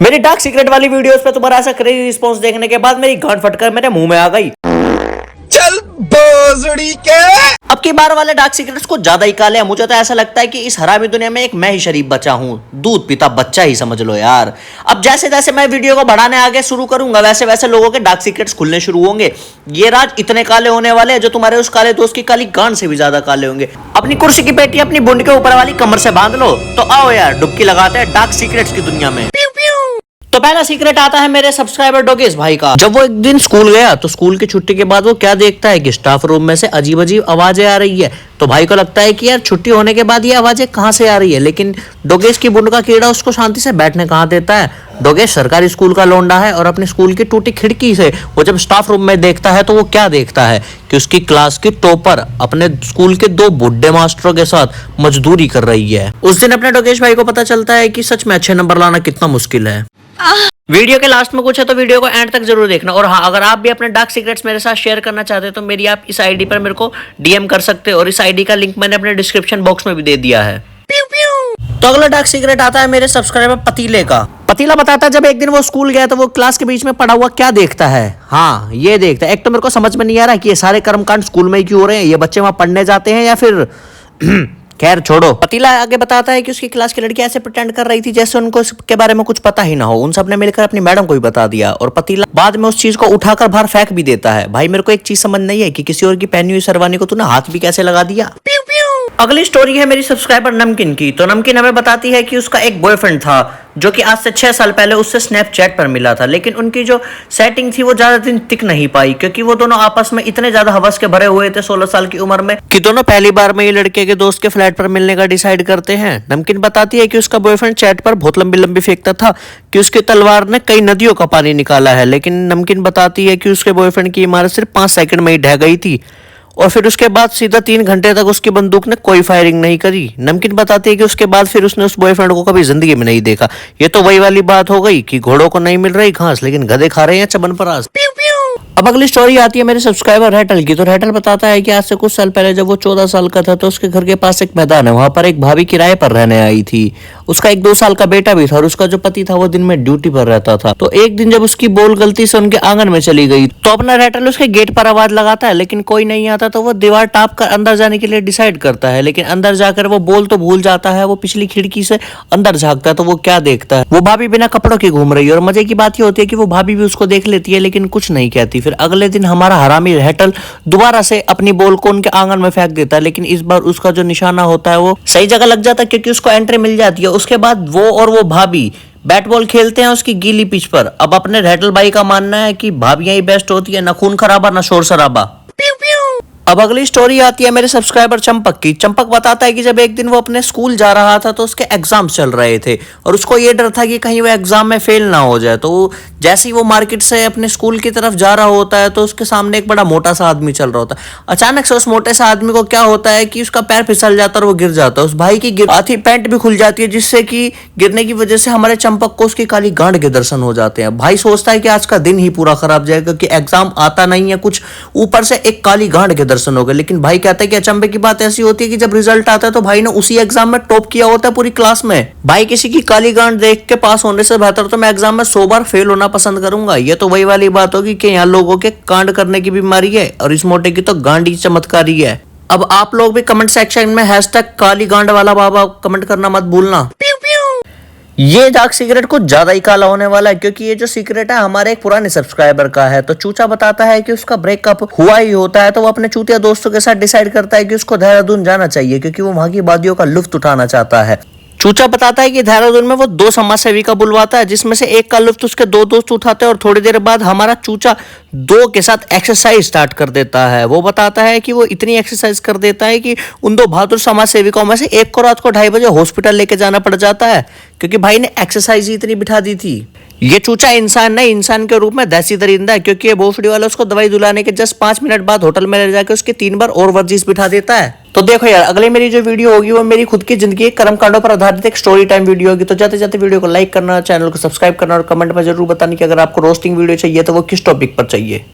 मेरी dark secret वाली videos पे तुम्हारा ऐसा क्रेजी रिस्पांस देखने के बाद मेरी गांड फटकर मेरे मुंह में आ गई। चल बोजड़ी के अब की बार वाले डार्क सीक्रेट्स को ज्यादा ही काले हैं। मुझे तो ऐसा लगता है कि इस हरामी दुनिया में एक मैं ही शरीफ बचा हूँ, दूध पीता बच्चा ही समझ लो यार। अब जैसे जैसे मैं वीडियो को बढ़ाने आगे शुरू करूंगा वैसे वैसे लोगों के डार्क सीक्रेट्स खुलने शुरू होंगे। ये राज इतने काले होने वाले हैं जो तुम्हारे उस काले दोस्त की काली गांड से भी ज्यादा काले होंगे। अपनी कुर्सी की पेटी अपनी बुंड के ऊपर वाली कमर से बांध लो तो आओ यार डुबकी लगाते हैं डार्क सीक्रेट्स की दुनिया में। तो पहला सीक्रेट आता है मेरे सब्सक्राइबर डोगेश भाई का। जब वो एक दिन स्कूल गया तो स्कूल की छुट्टी के बाद वो क्या देखता है कि स्टाफ रूम में से अजीब अजीब आवाजें आ रही है। तो भाई को लगता है कि यार छुट्टी होने के बाद ये आवाजें कहाँ से आ रही है, लेकिन डोगेश की बुंड का कीड़ा उसको शांति से बैठने कहाँ देता है। डोगेश सरकारी स्कूल का लौंडा है और अपने स्कूल की टूटी खिड़की से वो जब स्टाफ रूम में देखता है तो वो क्या देखता है कि उसकी क्लास की टॉपर अपने स्कूल के दो बुड्ढे मास्टरों के साथ मजदूरी कर रही है। उस दिन अपने डोगेश भाई को पता चलता है कि सच में अच्छे नंबर लाना कितना मुश्किल है। वीडियो के लास्ट में कुछ है तो वीडियो को एंड तक जरूर देखना। और हाँ, अगर आप भी अपने डार्क सीक्रेट्स मेरे साथ शेयर करना चाहते हैं तो मेरी आप इस आईडी पर मेरे को डीएम कर सकते हैं और इस आईडी का लिंक मैंने अपने डिस्क्रिप्शन बॉक्स में भी दे दिया है। तो अगला डार्क सीक्रेट आता है मेरे सब्सक्राइबर पतीले का। पतीला बताता है जब एक दिन वो स्कूल गया तो वो क्लास के बीच में पड़ा हुआ क्या देखता है। हाँ, ये देखता है। एक तो मेरे को समझ में नहीं आ रहा कि ये सारे कर्मकांड स्कूल में ही क्यों हो रहे हैं, ये बच्चे वहां पढ़ने जाते हैं या फिर खैर छोड़ो। पतीला आगे बताता है कि उसकी क्लास की लड़की ऐसे प्रिटेंड कर रही थी जैसे उनको इसके बारे में कुछ पता ही ना हो। उन सब ने मिलकर अपनी मैडम को भी बता दिया और पतीला बाद में उस चीज को उठाकर बाहर फेंक भी देता है। भाई मेरे को एक चीज समझ नहीं है कि किसी और की पहनी हुई शेरवानी को तूने हाथ भी कैसे लगा दिया। अगली स्टोरी है मेरी सब्सक्राइबर नमकीन की। तो नमकीन हमें बताती है कि उसका एक बॉयफ्रेंड था जो कि आज से 6 साल पहले उससे स्नैपचैट पर मिला था, लेकिन उनकी जो सेटिंग थी वो ज्यादा दिन टिक नहीं पाई क्योंकि वो दोनों आपस में इतने ज्यादा हवस के भरे हुए थे 16 साल की उम्र में कि दोनों पहली बार में ये लड़के के दोस्त के फ्लैट पर मिलने का डिसाइड करते हैं। नमकीन बताती है कि उसका बॉयफ्रेंड चैट पर बहुत लंबी लंबी फेंकता था कि उसकी तलवार ने कई नदियों का पानी निकाला है, लेकिन नमकीन बताती है कि उसके बॉयफ्रेंड की इमारत सिर्फ 5 सेकंड में ही ढह गई थी और फिर उसके बाद सीधा 3 घंटे तक उसकी बंदूक ने कोई फायरिंग नहीं करी। नमकीन बताती है कि उसके बाद फिर उसने उस बॉयफ्रेंड को कभी जिंदगी में नहीं देखा। ये तो वही वाली बात हो गई कि घोड़ों को नहीं मिल रही घास लेकिन गधे खा रहे हैं चबनप्राश। अब अगली स्टोरी आती है मेरे सब्सक्राइबर रहटल की। तो रहटल बताता है कि आज से कुछ साल पहले जब वो 14 साल का था तो उसके घर के पास एक मैदान है, वहां पर एक भाभी किराए पर रहने आई थी। उसका एक 2 साल का बेटा भी था और उसका जो पति था वो दिन में ड्यूटी पर रहता था। तो एक दिन जब उसकी बॉल गलती से उनके आंगन में चली गई तो अपना रहटल उसके गेट पर आवाज लगाता है लेकिन कोई नहीं आता। तो वो दीवार टाप कर अंदर जाने के लिए डिसाइड करता है, लेकिन अंदर जाकर वो बॉल तो भूल जाता है। वो पिछली खिड़की से अंदर झांकता है तो वो क्या देखता है, वो भाभी बिना कपड़ों की घूम रही है। और मजे की बात ये होती है कि वो भाभी भी उसको देख लेती है लेकिन कुछ नहीं कहती। फिर अगले दिन हमारा हरामी रहटल दोबारा से अपनी बॉल को उनके आंगन में फेंक देता है, लेकिन इस बार उसका जो निशाना होता है वो सही जगह लग जाता है क्योंकि उसको एंट्री मिल जाती है। उसके बाद वो और वो भाभी बैट बॉल खेलते हैं उसकी गीली पिच पर। अब अपने रहटल भाई का मानना है कि भाभियां ही बेस्ट होती है, ना खून खराबा ना शोर शराबा। अब अगली स्टोरी आती है मेरे सब्सक्राइबर चंपक की। चंपक बताता है कि जब एक दिन वो अपने स्कूल जा रहा था तो उसके एग्जाम चल रहे थे और उसको ये डर था कि कहीं वो एग्जाम में फेल ना हो जाए। तो जैसे ही वो मार्केट से अपने स्कूल की तरफ जा रहा होता है तो उसके सामने एक बड़ा मोटा सा आदमी चल रहा होता है। अचानक से उस मोटे सा आदमी को क्या होता है कि उसका पैर फिसल जाता है और वो गिर जाता है। उस भाई की आधी पैंट भी खुल जाती है जिससे कि गिरने की वजह से हमारे चंपक को उसकी काली गांड के दर्शन हो जाते हैं। भाई सोचता है कि आज का दिन ही पूरा खराब जाएगा क्योंकि एग्जाम आता नहीं है कुछ, ऊपर से एक काली गांड के दर्शन हो गए। लेकिन भाई कहता है कि अचंभे की बात ऐसी होती है कि जब रिजल्ट आता है तो भाई ने उसी एग्जाम में टॉप किया होता है पूरी क्लास में। भाई किसी की काली गांड देख के पास होने से बेहतर तो मैं एग्जाम में 100 बार फेल होना पसंद करूंगा। ये तो वही वाली बात होगी कि यहाँ लोगों के कांड करने की बीमारी है और इस मोटे की तो गांड ही चमत्कारी है। अब आप लोग भी कमेंट सेक्शन में हैशटैग काली गांड वाला बाबा कमेंट करना मत भूलना। ये डार्क सीक्रेट कुछ ज्यादा ही काला होने वाला है क्योंकि ये जो सीक्रेट है हमारे एक पुराने सब्सक्राइबर का है। तो चूचा बताता है कि उसका ब्रेकअप हुआ ही होता है तो वो अपने चूतिया दोस्तों के साथ डिसाइड करता है कि उसको देहरादून जाना चाहिए क्योंकि वो वहां की वादियों का लुत्फ उठाना चाहता है। चूचा बताता है कि देहरादून में वो 2 समाज सेविका बुलवाता है जिसमें से एक का लुत्फ उसके 2 दोस्त उठाते हैं और थोड़ी देर बाद हमारा चूचा 2 के साथ एक्सरसाइज स्टार्ट कर देता है। वो बताता है कि वो इतनी एक्सरसाइज कर देता है कि उन 2 बहादुर समाज सेविकाओं में से एक को रात को 2:30 बजे हॉस्पिटल लेके जाना पड़ जाता है क्योंकि भाई ने एक्सरसाइज ही इतनी बिठा दी थी। ये चूचा इंसान नहीं, इंसान के रूप में देसी दरिंदा है क्योंकि ये भोसड़ी वाला उसको दवाई दिलाने के जस्ट 5 मिनट बाद होटल में ले जाकर उसके 3 बार और वर्जिश बिठा देता है। तो देखो यार, अगली मेरी जो वीडियो होगी वो मेरी खुद की जिंदगी के कर्मकांडों पर आधारित एक स्टोरी टाइम वीडियो होगी। तो जाते जाते वीडियो को लाइक करना, चैनल को सब्सक्राइब करना और कमेंट में जरूर बताना कि अगर आपको रोस्टिंग वीडियो चाहिए तो वो किस टॉपिक पर चाहिए।